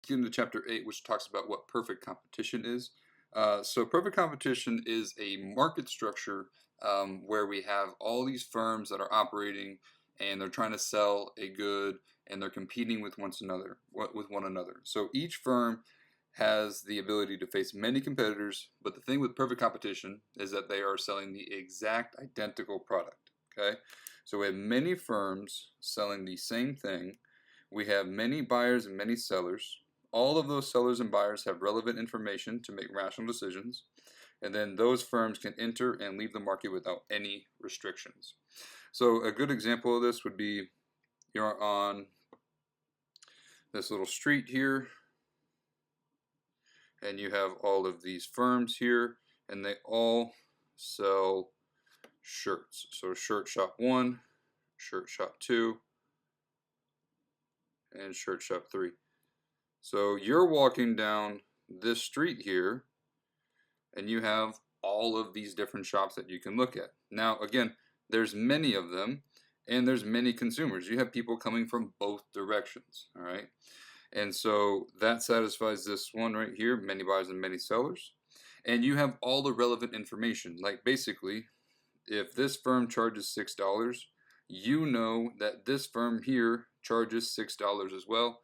get into chapter 8, which talks about what perfect competition is. So perfect competition is a market structure where we have all these firms that are operating and they're trying to sell a good and they're competing with one another. So each firm has the ability to face many competitors, but the thing with perfect competition is that they are selling the exact identical product. Okay, so we have many firms selling the same thing. We have many buyers and many sellers. All of those sellers and buyers have relevant information to make rational decisions, and then those firms can enter and leave the market without any restrictions. So a good example of this would be you're on this little street here, and you have all of these firms here, and they all sell shirts. So shirt shop 1, shirt shop 2, and shirt shop 3. So you're walking down this street here and you have all of these different shops that you can look at. Now again, there's many of them and there's many consumers. You have people coming from both directions, all right? And so that satisfies this one right here, many buyers and many sellers. And you have all the relevant information. Like basically, if this firm charges $6, you know that this firm here charges $6 as well.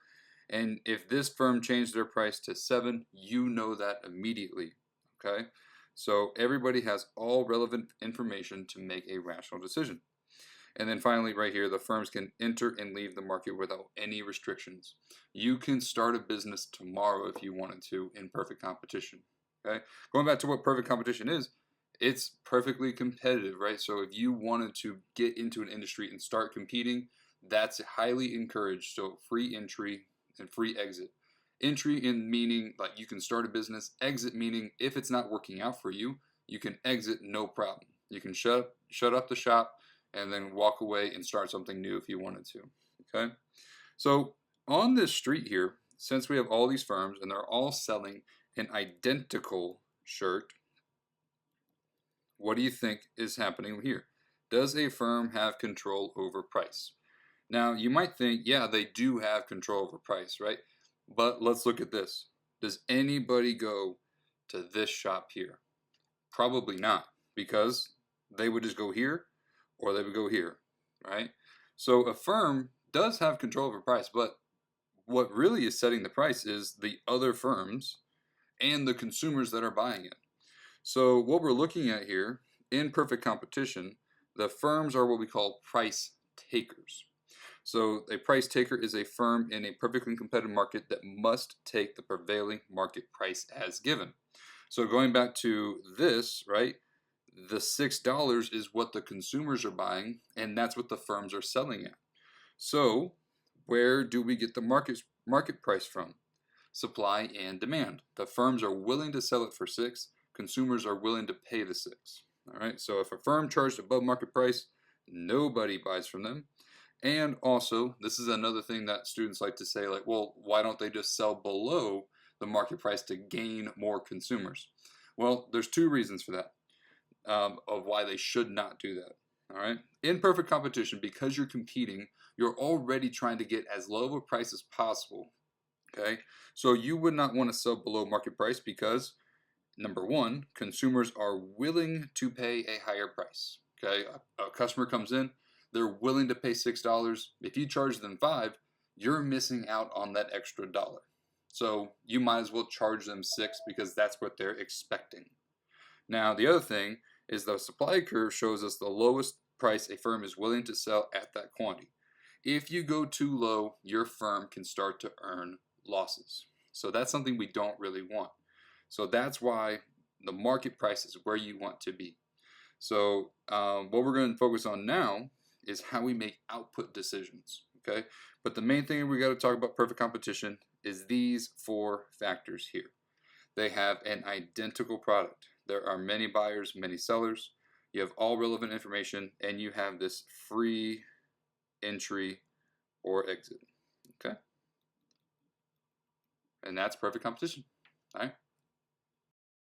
And if this firm changed their price to $7, you know that immediately. Okay, so everybody has all relevant information to make a rational decision. And then finally, right here, the firms can enter and leave the market without any restrictions. You can start a business tomorrow if you wanted to in perfect competition. Okay, going back to what perfect competition is, it's perfectly competitive, right? So if you wanted to get into an industry and start competing, that's highly encouraged. So free entry and free exit. Entry in meaning like you can start a business. Exit meaning if it's not working out for you, you can exit no problem. You can shut up the shop and then walk away and start something new if you wanted to. Okay, so on this street here, since we have all these firms and they're all selling an identical shirt, what do you think is happening here? Does a firm have control over price? Now, you might think, yeah, they do have control over price, right? But let's look at this. Does anybody go to this shop here? Probably not, because they would just go here or they would go here, right? So a firm does have control over price, but what really is setting the price is the other firms and the consumers that are buying it. So what we're looking at here, in perfect competition, the firms are what we call price takers. So a price taker is a firm in a perfectly competitive market that must take the prevailing market price as given. So going back to this, right, the $6 is what the consumers are buying, and that's what the firms are selling at. So where do we get the market price from? Supply and demand. The firms are willing to sell it for 6. Consumers are willing to pay the 6. All right, so if a firm charged above market price, nobody buys from them. And also, this is another thing that students like to say, like, well, why don't they just sell below the market price to gain more consumers? Well, there's 2 reasons for that, of why they should not do that. All right, in perfect competition, because you're competing, you're already trying to get as low of a price as possible. Okay, so you would not want to sell below market price because, number one, consumers are willing to pay a higher price. Okay, a customer comes in, they're willing to pay $6. If you charge them 5, you're missing out on that extra dollar. So you might as well charge them 6 because that's what they're expecting. Now the other thing is the supply curve shows us the lowest price a firm is willing to sell at that quantity. If you go too low, your firm can start to earn losses. So that's something we don't really want. So that's why the market price is where you want to be. So what we're going to focus on now is how we make output decisions. Okay, but the main thing we got to talk about perfect competition is these 4 factors here. They have an identical product. There are many buyers, many sellers. You have all relevant information, and you have this free entry or exit. Okay, and that's perfect competition. All right.